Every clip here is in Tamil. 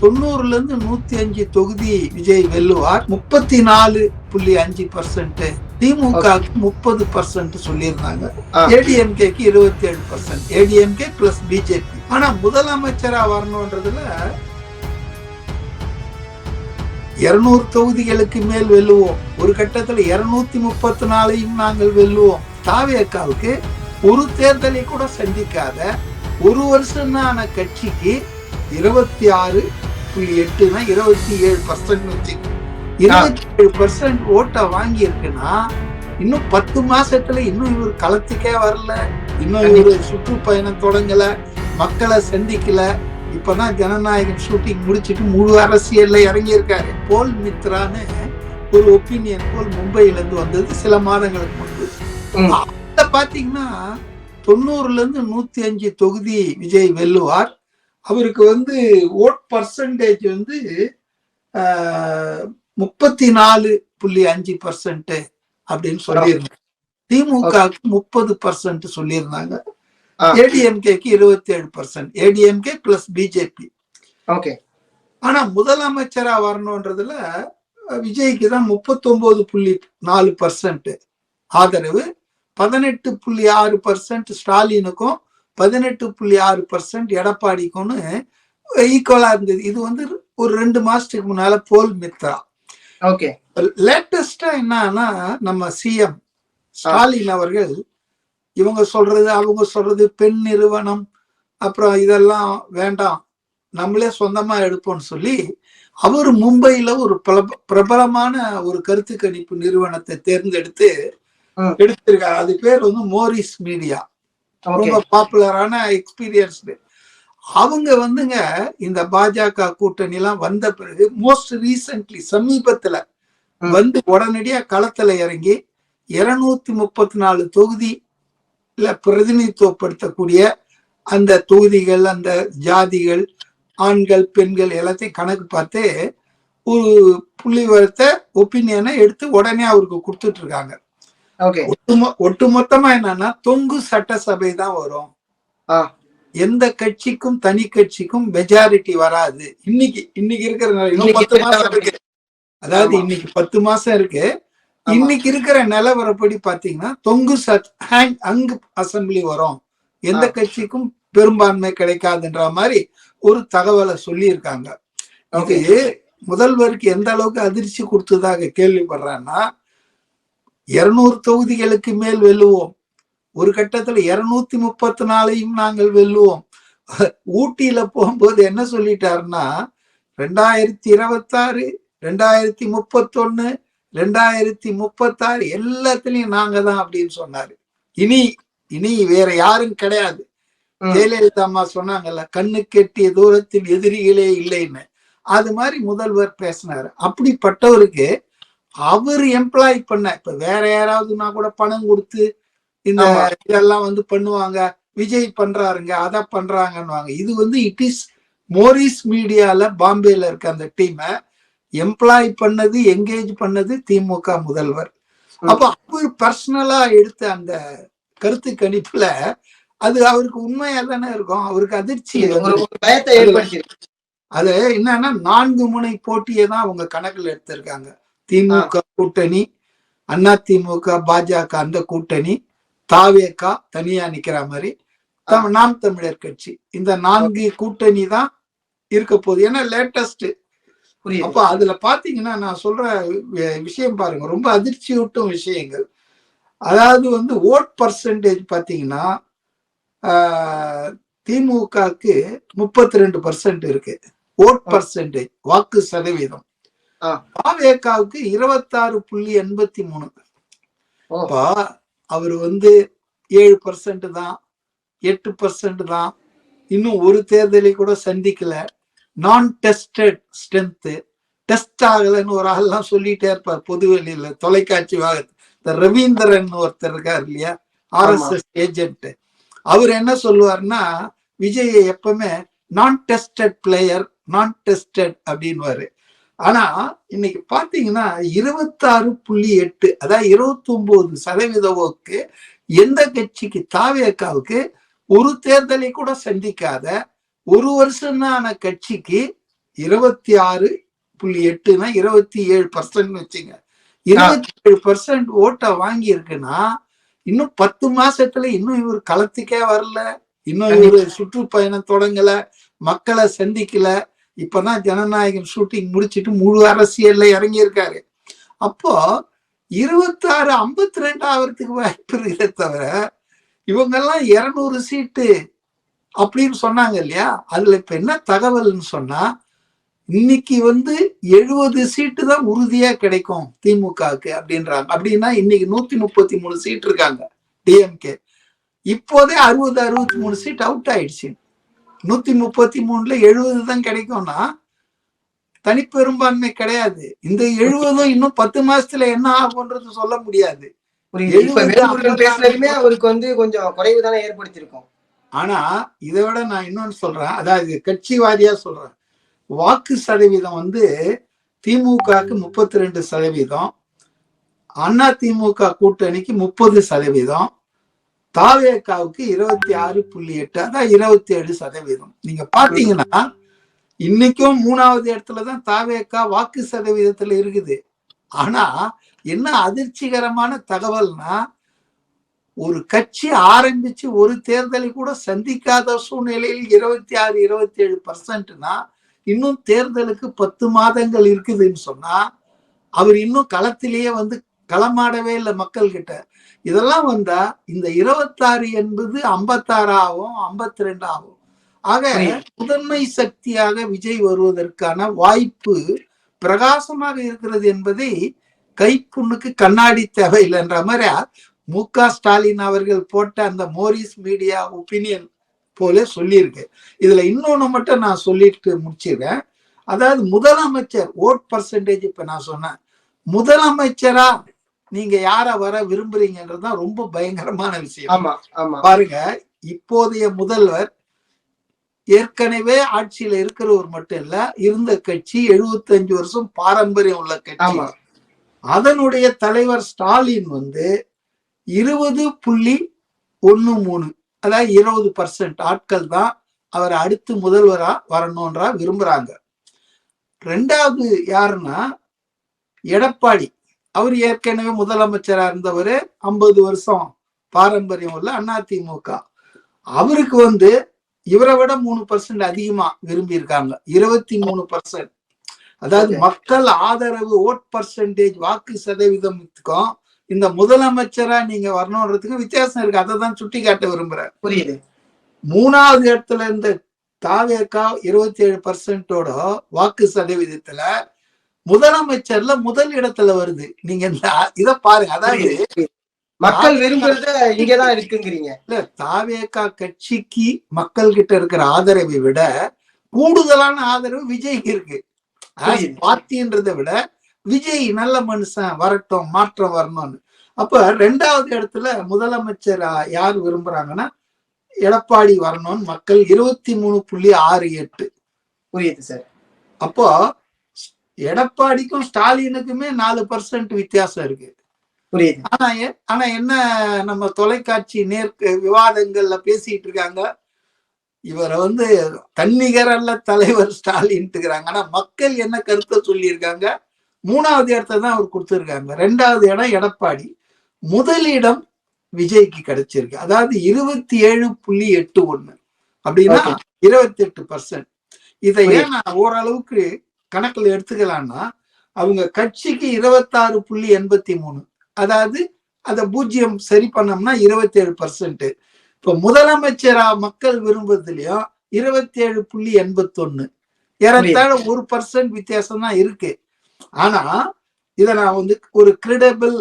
90ல இருந்து 105 தொகுதி விஜய் வெல்லுவார். 34.5%. திமுக 30% சொல்லியிருந்தாங்க. ஏடிஎம்கேக்கு 27%. ADMK plus BJP. ஆனா முதலமைச்சரா வரணும்ன்றதுல 200 தொகுதிகளுக்கு மேல் வெல்லுவோம். ஒரு கட்டத்துல 234 நாங்கள் வெல்லுவோம். தாவேக்காவுக்கு ஒரு தேர்தலை கூட சந்திக்காத ஒரு வருஷம் ஆன கட்சிக்கு 26.8 27% 27% ஓட்டை வாங்கி இருக்குன்னா இன்னும் 10 மாசத்துல இன்னும் இவர் களத்துக்கே வரல, இன்னும் இவரு சுற்றுப்பயணம் தொடங்கல, மக்களை சந்திக்கல. இப்பதான் ஜனநாயகன் ஷூட்டிங் முடிச்சுட்டு முழு அரசியல்ல இறங்கி இருக்காரு. போல் மித்ரான்னு ஒரு ஒப்பீனியன் போல் மும்பையில இருந்து வந்தது சில மாதங்களுக்கு முன்பு. பாத்தீங்கன்னா 90ல இருந்து 105 தொகுதி விஜய் வெல்லுவார். அவருக்கு ஓட் பர்சன்டேஜ் 34.5% அப்படின்னு சொல்லியிருந்தாங்க. திமுக 30% சொல்லியிருந்தாங்க. ஏடிஎம்கேக்கு 27%. ADMK plus BJP. ஆனா முதலமைச்சரா வரணும்ன்றதுல விஜய்க்கு தான் 39.4% ஆதரவு, 18.6% ஸ்டாலினுக்கும் 18.6% எடப்பாடிக்கும் ஈக்குவலா இருந்தது. இது ஒரு 2 மாசத்துக்கு முன்னால போல் மித்ரா. லேட்டஸ்டா என்னன்னா நம்ம சிஎம் ஸ்டாலின் அவர்கள் இவங்க சொல்றது அவங்க சொல்றது பெண் நிறுவனம் அப்புறம் இதெல்லாம் வேண்டாம், நம்மளே சொந்தமா எடுப்போம்னு சொல்லி அவர் மும்பையில ஒரு பிரபலமான ஒரு கருத்து கணிப்பு நிறுவனத்தை தேர்ந்தெடுத்து எடுத்திருக்காரு. அது பேர் மோரிஸ் மீடியா. ரொம்ப பாப்புலரான எக்ஸ்பீரியன்ஸ்டு. அவங்க இந்த பாஜக கூட்டணி எல்லாம் வந்த பிறகு மோஸ்ட் ரீசன்ட்லி சமீபத்துல உடனடியா களத்துல இறங்கி 234 தொகுதி பிரதிநிதித்துவப்படுத்தக்கூடிய அந்த தொகுதிகள், அந்த ஜாதிகள், ஆண்கள் பெண்கள் எல்லாத்தையும் கணக்கு பார்த்து ஒரு புள்ளிவரத்தை ஒப்பீனியனை எடுத்து உடனே அவருக்கு கொடுத்துட்டு இருக்காங்க. ஒட்டுமொத்தமா என்னன்னா தொங்கு சட்டசபை தான் வரும். எந்த கட்சிக்கும் தனி கட்சிக்கும் மெஜாரிட்டி வராது. இன்னைக்கு இருக்கிற இன்னும் 10 மாசம் இருக்கு. அதாவது இன்னைக்கு 10 மாசம் இருக்கு. இன்னைக்கு இருக்கிற நிலவரப்படி பாத்தீங்கன்னா தொங்கு அங்கு அசம்பிளி வரும், எந்த கட்சிக்கும் பெரும்பான்மை கிடைக்காதுன்ற மாதிரி ஒரு தகவலை சொல்லி இருக்காங்க. இது முதல்வருக்கு எந்த அளவுக்கு அதிர்ச்சி கொடுத்ததாக கேள்விப்படுறேன்னா 200 தொகுதிகளுக்கு மேல் வெல்லுவோம். ஒரு கட்டத்துல 234 நாங்கள் வெல்லுவோம். ஊட்டியில போகும்போது என்ன சொல்லிட்டாருன்னா 2026 2031 2036 எல்லாத்துலயும் நாங்க தான் அப்படின்னு சொன்னாரு. இனி வேற யாரும் கிடையாது. ஜெயலலிதா அம்மா சொன்னாங்கல்ல, கண்ணு கெட்டிய தூரத்தில் எதிரிகளே இல்லைன்னு. அது மாதிரி முதல்வர் பேசினாரு. அப்படிப்பட்டவருக்கு அவர் எம்ப்ளாய் பண்ண இப்ப வேற யாராவதுன்னா கூட பணம் கொடுத்து இந்த இதெல்லாம் பண்ணுவாங்க, விஜய் பண்றாருங்க அதை பண்றாங்கன்னு. இது இட் இஸ் மோரிஸ் மீடியால பாம்பேல இருக்க அந்த டீமை எம்ப்ளாய் பண்ணது, என்கேஜ் பண்ணது திமுக முதல்வர். அப்ப அவர் பர்சனலா எடுத்த அந்த கருத்து கணிப்புல அது அவருக்கு உண்மையா தானே இருக்கும். அவருக்கு அதிர்ச்சி, பயத்தை ஏற்படுத்தி. அது என்னன்னா 4 முனை போட்டியை தான் அவங்க கணக்குல எடுத்திருக்காங்க. திமுக கூட்டணி, அண்ணா திமுக பாஜக அந்த கூட்டணி, தாவேகா தனியா நிக்கிற மாதிரி, நாம் தமிழர் கட்சி, இந்த 4 கூட்டணி தான் இருக்க போகுது. ஏன்னா லேட்டஸ்ட். அப்ப அதுல பாத்தீங்கன்னா நான் சொல்ற விஷயம் பாருங்க, ரொம்ப அதிர்ச்சியூட்டும் விஷயங்கள். அதாவது ஓட் பர்சன்டேஜ் பாத்தீங்கன்னா திமுகக்கு 32% இருக்கு ஓட் பர்சன்டேஜ், வாக்கு சதவீதம். தாவேகாவுக்கு 26.83. அவரு 7% தான், 8% தான். இன்னும் ஒரு தேர்தலை கூட சந்திக்கல. நான் டெஸ்டட் ஸ்ட்ரென்த், டெஸ்ட் ஆகலன்னு ஒரு ஆள்லாம் சொல்லிட்டே இருப்பார் பொதுவெளியில, தொலைக்காட்சி வாகத்து. ரவீந்திரன் ஒருத்தர் இருக்காரு இல்லையா, RSS ஏஜென்ட். அவர் என்ன சொல்லுவார்னா விஜய் எப்பவுமே நான் டெஸ்டட் பிளேயர், நான் டெஸ்டட் அப்படின்வாரு. ஆனா இன்னைக்கு பாத்தீங்கன்னா 26.8, அதாவது 29% எந்த கட்சிக்கு, தாவேகாவுக்கு ஒரு தேர்தலை கூட சந்திக்காத ஒரு வருஷம் ஆன கட்சிக்கு 26.8னா 27% வச்சுங்க. 27% ஓட்டை வாங்கி இருக்குன்னா இன்னும் 10 மாசத்துல இன்னும் இவர் களத்துக்கே வரல, இன்னும் இவரு சுற்றுப்பயணம் தொடங்கல, மக்களை சந்திக்கல. இப்பதான் ஜனநாயகன் ஷூட்டிங் முடிச்சிட்டு முழு அரசியல்ல இறங்கி இருக்காரு. அப்போ 26 52 ஆகிறதுக்கு வாய்ப்பு இருக்கே தவிர இவங்க எல்லாம் 200 சீட்டு அப்படின்னு சொன்னாங்க இல்லையா? அதுல இப்ப என்ன தகவல்னு சொன்னா, இன்னைக்கு 70 சீட்டு தான் உறுதியா கிடைக்கும் திமுகவுக்கு அப்படின்றாங்க. அப்படின்னா இன்னைக்கு 133 சீட் இருக்காங்க டிஎம்கே. இப்போதே 63 சீட் அவுட் ஆயிடுச்சு. 133ல 70 தான் கிடைக்கும்னா தனிப்பெரும்பான்மை கிடையாது. இந்த 70 இன்னும் 10 மாசத்துல என்ன ஆகும்ன்றது சொல்ல முடியாது. அவருக்கு கொஞ்சம் குறைவு தானே ஏற்படுத்தியிருக்கும். ஆனா இதை விட நான் இன்னொன்னு சொல்றேன், அதாவது கட்சி வாரியா சொல்றேன். வாக்கு சதவீதம் திமுகவுக்கு 32%, அண்ணா திமுக கூட்டணிக்கு 30%, தாவேகாவுக்கு 26.8, அதான் 27%. நீங்க பாத்தீங்கன்னா இன்னைக்கும் 3வது இடத்துலதான் தாவேகா வாக்கு சதவீதத்துல இருக்குது. ஆனா என்ன அதிர்ச்சிகரமான தகவல்னா, ஒரு கட்சி ஆரம்பிச்சு ஒரு தேர்தலை கூட சந்திக்காத சூழ்நிலையில் 26-27%னா இன்னும் தேர்தலுக்கு 10 மாதங்கள் இருக்குதுன்னு சொன்னா அவர் இன்னும் களத்திலேயே களமாடவே இல்லை மக்கள் கிட்ட. இதெல்லாம் வந்தா இந்த 26 என்பது 56 ஆகும், 52 ஆகும். ஆக முதன்மை சக்தியாக விஜய் வருவதற்கான வாய்ப்பு பிரகாசமாக இருக்கிறது என்பதை கைப்புண்ணுக்கு கண்ணாடி தேவையில்லைன்ற மாதிரி மு.க. ஸ்டாலின் அவர்கள் போட்ட அந்த மோரிஸ் மீடியா ஒப்பீனியன் போல சொல்லியிருக்கு. இதுல இன்னொன்னு மட்டும் நான் சொல்லிட்டு முடிச்சிருக்கேன். அதாவது முதலமைச்சர் ஓட் பர்சன்டேஜ் இப்ப நான் சொன்னேன், முதலமைச்சரா நீங்க யார வர விரும்புறீங்கன்றதுதான் ரொம்ப பயங்கரமான விஷயம். பாருங்க, இப்போதைய முதல்வர் ஏற்கனவே ஆட்சியில இருக்கிறவர் மட்டும் இல்ல, இருந்த கட்சி 75 வருஷம் பாரம்பரியம் உள்ள கட்சி. அதனுடைய தலைவர் ஸ்டாலின் 20.13, அதாவது 20% ஆட்கள் தான் அவர் அடுத்து முதல்வரா வரணும்ன்றா விரும்புறாங்க. ரெண்டாவது யாருன்னா எடப்பாடி. அவர் ஏற்கனவே முதலமைச்சரா இருந்தவர், 50 வருஷம் பாரம்பரியம் உள்ள அதிமுக. அவருக்கு இவரை விட 3% அதிகமா விரும்பி இருக்காங்க, 23%. அதாவது மக்கள் ஆதரவு ஓட் பர்சன்டேஜ் வாக்கு சதவீதத்துக்கும் இந்த முதலமைச்சரா நீங்க வரணும்ன்றதுக்கும் வித்தியாசம் இருக்கு. அதை தான் சுட்டி காட்ட விரும்புறேன். புரியுது. 3வது இடத்துல இருந்த தாவேகா 27%ஓட வாக்கு சதவீதத்துல முதலமைச்சர்ல முதல் இடத்துல வருது. நீங்க இத பாருங்க. அதாவது மக்கள் விரும்புறது இங்கதான் இருக்குங்கிறீங்க. இல்ல, தாவேகா கட்சிக்கு மக்கள் கிட்ட இருக்கிற ஆதரவை விட கூடுதலான ஆதரவு விஜய்க்கு இருக்கு. பார்ட்டின்றதை விட விஜய் நல்ல மனுஷன், வரட்டும், மாற்றம் வரணும்னு. அப்ப 2வது இடத்துல முதலமைச்சர் யார் விரும்புறாங்கன்னா எடப்பாடி வரணும்னு மக்கள் 23.68. புரியுது சார். அப்போ எடப்பாடிக்கும் ஸ்டாலினுக்குமே 4% வித்தியாசம் இருக்கு. புரியுது. ஆனா என்ன, நம்ம தொலைக்காட்சி விவாதங்கள்ல பேசிட்டு இருக்காங்க, இவரை தன்னிகர் அல்ல தலைவர் ஸ்டாலின்ட்டுக்கிறாங்க. ஆனா மக்கள் என்ன கருத்தை சொல்லியிருக்காங்க, 3வது இடத்தை தான் அவர் கொடுத்திருக்காங்க. 2வது இடம் எடப்பாடி, முதலிடம் விஜய்க்கு கிடைச்சிருக்கு. அதாவது 27.81 அப்படின்னா 28%. இதை ஏன் நான் ஓரளவுக்கு கணக்குல எடுத்துக்கலாம்னா, அவங்க கட்சிக்கு 26.83, அதாவது அதை 0 சரி பண்ணோம்னா 27%. இப்ப முதலமைச்சரா மக்கள் விரும்புறதுலயும் 27.81, ஏறத்தாழ 1% வித்தியாசம் தான் இருக்கு. ஆனா இத நான் ஒரு கிரெடிபிள்,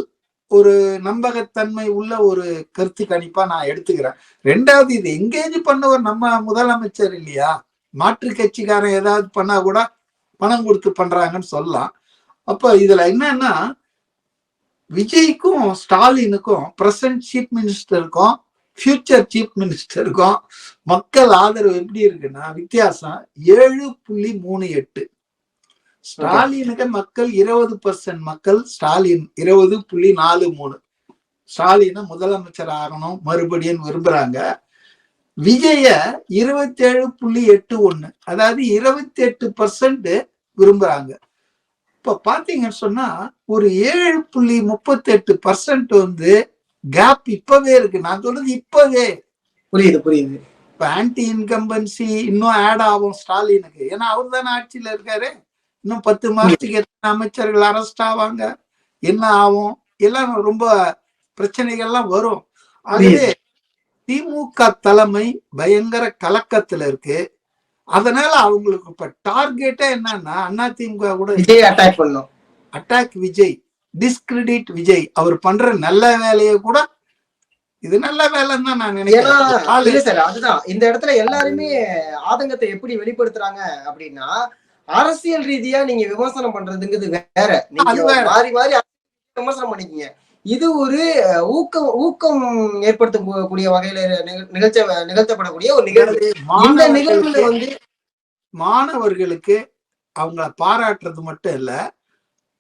ஒரு நம்பகத்தன்மை உள்ள ஒரு கருத்து கணிப்பா நான் எடுத்துக்கிறேன். 2வது, இது எங்கேஜ் பண்ணவர் நம்ம முதலமைச்சர் இல்லையா, மாற்று கட்சிக்காரன் ஏதாவது பண்ணா கூட பணம் கொடுத்து பண்றாங்கன்னு சொல்லலாம். அப்ப இதுல என்னன்னா, விஜய்க்கும் ஸ்டாலினுக்கும் பிரசன்ட் சீஃப் மினிஸ்டருக்கும் ஃபியூச்சர் சீஃப் மினிஸ்டருக்கும் மக்கள் ஆதரவு எப்படி இருக்குன்னா வித்தியாசம் 7.38. ஸ்டாலினுக்கு மக்கள் 20% மக்கள் ஸ்டாலின் 20.43 ஸ்டாலினை முதலமைச்சர் ஆகணும் மறுபடியும் விரும்புறாங்க. விஜய 27.81, அதாவது 28% விரும்புறாங்க. இப்ப பாத்தீங்கன்னு சொன்னா ஒரு 7.38% வந்து கேப் இப்பவே இருக்கு. நான் சொல்றது இப்பவே. புரியுது. இப்ப ஆன்டி இன்கம்பன்சி இன்னும் ஆட் ஆகும் ஸ்டாலினுக்கு. ஏன்னா அவர் தானே ஆட்சியில இருக்காரு. இன்னும் 10 மாசத்துக்கு எத்தனை அமைச்சர்கள் அரெஸ்ட் ஆவாங்க, என்ன ஆகும், எல்லாம் ரொம்ப பிரச்சனைகள்லாம் வரும். ஆகவே திமுக தலைமை பயங்கர கலக்கத்துல இருக்கு. அதனால அவங்களுக்கு இப்ப டார்கெட்டே என்னன்னா அதிமுக கூட விஜய் அட்டாக் பண்ணும். Attack Vijay, discredit Vijay. அவர் பண்ற நல்ல வேலையை கூட இது நல்ல வேலைன்னு தான் நான் நினைக்கிறேன். சார் அதுதான் இந்த இடத்துல எல்லாருமே ஆதங்கத்தை எப்படி வெளிப்படுத்துறாங்க அப்படின்னா, அரசியல் ரீதியா நீங்க விமர்சனம் பண்றதுங்கிறது வேற. நீங்க மாறி மாறி விமர்சனம் பண்ணிக்கீங்க. இது ஒரு ஊக்கம் ஏற்படுத்தக்கூடிய வகையில நிகழ்த்தப்படக்கூடிய ஒரு நிகழ்வு. இந்த நிகழ்வுல வந்து மாணவர்களுக்கு அவங்கள பாராட்டுறது மட்டும் இல்ல,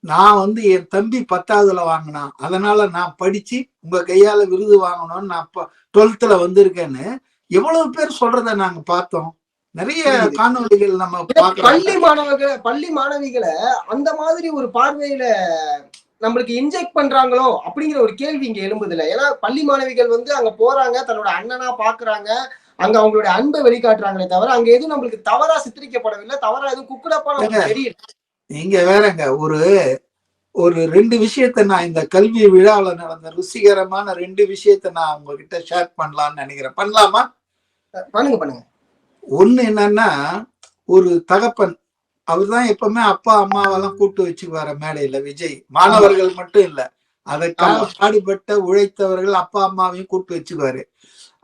நான் வந்து என் தம்பி 10வதுல வாங்கினான், அதனால நான் படிச்சு உங்க கையால விருது வாங்கணும்னு நான் 12th வந்திருக்கேன்னு எவ்வளவு பேர் சொல்றத நாங்க பார்த்தோம். நிறைய காணொலிகள் நம்ம பள்ளி மாணவிகளை அந்த மாதிரி ஒரு பார்வையில நம்மளுக்கு இன்ஜெக்ட் பண்றாங்களோ அப்படிங்கிற ஒரு கேள்வி இங்க எழும்புது இல்ல. ஏன்னா பள்ளி மாணவிகள் வந்து அங்க போறாங்க, தன்னோட அண்ணனா பாக்குறாங்க, அங்க அவங்களுடைய அன்பை வெளிக்காட்டுறாங்களே தவிர அங்க எதுவும் நம்மளுக்கு தவறா சித்தரிக்கப்படவில்லை, தவறா எதுவும் குக்குடப்பா தெரியல. நீங்க வேறங்க ஒரு 2 விஷயத்த நான் இந்த கல்வி விழாவில் நடந்த ருசிகரமான 2 விஷயத்த நான் உங்ககிட்ட ஷேர் பண்ணலாம்னு நினைக்கிறேன். பண்ணலாமா? பண்ணுங்க. ஒண்ணு என்னன்னா, ஒரு தகப்பன், அவர் தான் எப்பவுமே அப்பா அம்மாவெல்லாம் கூட்டு வச்சுக்குவார மேடையில விஜய். மாணவர்கள் மட்டும் இல்ல, அதற்காக பாடுபட்ட உழைத்தவர்கள் அப்பா அம்மாவையும் கூட்டு வச்சுக்குவாரு.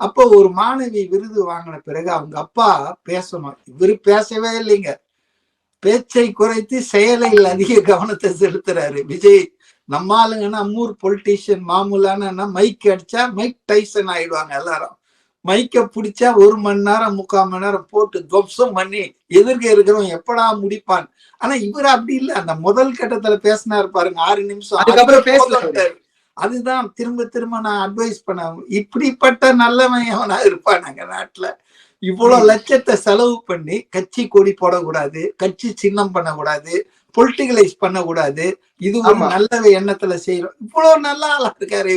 அப்போ ஒரு மாணவி விருது வாங்கின பிறகு அவங்க அப்பா பேசணும். இவரு பேசவே இல்லைங்க, பேச்சை குறைத்து செயலில் அதிக கவனத்தை செலுத்துறாரு விஜய். நம்ம ஆளுங்கன்னா அம்மூர் பொலிட்டீஷியன் மாமூலான மைக் அடிச்சா மைக் டைசன் ஆயிடுவாங்க எல்லாரும். மைக்க பிடிச்சா 1 மணி நேரம் 3/4 மணி நேரம் போட்டு துவம்சம் பண்ணி எதிர்க்க இருக்கிறவன் எப்படா முடிப்பான். ஆனா இவர் அப்படி இல்லை. அந்த முதல் கட்டத்துல பேசினாரு பாருங்க 6 நிமிஷம், அதுதான் திரும்ப நான் அட்வைஸ் பண்ண. இப்படிப்பட்ட நல்லவன் எவனா இருப்பானாங்க நாட்டுல? இவ்வளவு லட்சத்தை செலவு பண்ணி கட்சி கொடி போடக்கூடாது, கட்சி சின்னம் பண்ணக்கூடாது, பொலிட்டிகலைஸ் பண்ணக்கூடாது, இது ஒரு நல்ல எண்ணத்துல செய்யறோம். இவ்வளவு நல்லா இருக்காரு.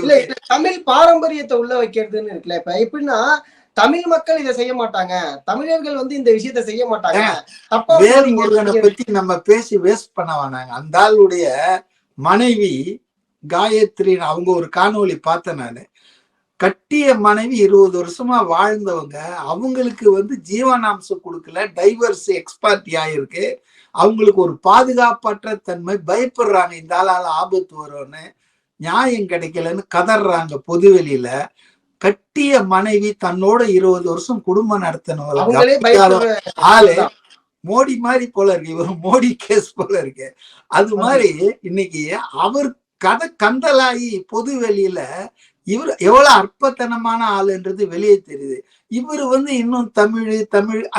தமிழ் பாரம்பரியத்தை உள்ள வைக்கிறதுன்னு இருக்குல்ல. இப்ப எப்படின்னா தமிழ் மக்கள் இதை செய்ய மாட்டாங்க, தமிழர்கள் வந்து இந்த விஷயத்த செய்ய மாட்டாங்க. வேல்முருகனை பத்தி நம்ம பேசி வேஸ்ட் பண்ண வேணாங்க. அந்த ஆளுடைய மனைவி காயத்ரி, அவங்க ஒரு காணொலி பார்த்தேன் நானு. கட்டிய மனைவி 20 வருஷமா வாழ்ந்தவங்க, அவங்களுக்கு வந்து ஜீவனாம்சம் கொடுக்கல, டைவர்ஸ் எக்ஸ்பர்ட் ஆயிருக்கு, அவங்களுக்கு ஒரு பாதுகாப்பற்ற தன்மை, பயப்படுறாங்க இந்த ஆளால ஆபத்து வரும்னு, நியாயம் கிடைக்கலன்னு கதறாங்க பொதுவெளியில. கட்டிய மனைவி தன்னோட 20 வருஷம் குடும்பம் நடத்தினவங்க ஆளு மோடி மாதிரி போல இருக்கு. இவர் மோடி கேஸ் போல இருக்கு. அது மாதிரி இன்னைக்கு அவர் கதை கந்தலாகி பொது வெளியில இவர் எவ்வளவு அற்பத்தனமான ஆளுன்றது வெளியே தெரியுது. இவர் வந்து இன்னும் தமிழ்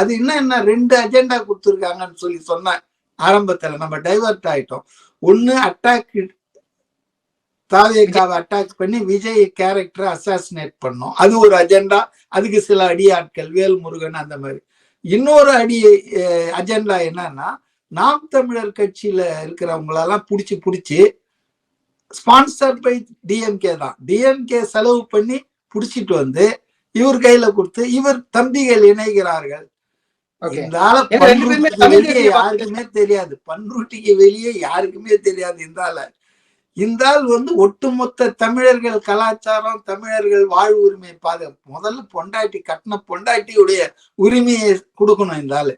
அது என்ன 2 அஜெண்டா கொடுத்துருக்காங்கன்னு சொல்லி சொன்ன ஆரம்பத்துல நம்ம டைவர்ட் ஆயிட்டோம். ஒண்ணு அட்டாக், தாவேகாவை அட்டாக் பண்ணி விஜய் கேரக்டரை அசாசினேட் பண்ணோம், அது ஒரு அஜெண்டா. அதுக்கு சில அடியாட்கள் வேல்முருகன் அந்த மாதிரி. இன்னொரு அஜெண்டா என்னன்னா, நாம் தமிழர் கட்சியில இருக்கிறவங்களெல்லாம் பிடிச்சி ஸ்பான்சர் பை டிஎம்கே தான், டிஎம்கே செலவு பண்ணி புடிச்சிட்டு வந்து இவர் கையில கொடுத்து இவர் தம்பிகள் இணைகிறார்கள். இந்த ஆள வெளியே யாருக்குமே தெரியாது, பன்ருட்டிக்கு வெளியே யாருக்குமே தெரியாது இந்த ஆள் வந்து ஒட்டுமொத்த தமிழர்கள் கலாச்சாரம், தமிழர்கள் வாழ்வு உரிமை முதல்ல பொண்டாட்டி கட்டின பொண்டாட்டியுடைய உரிமையை கொடுக்கணும் இந்த ஆளு.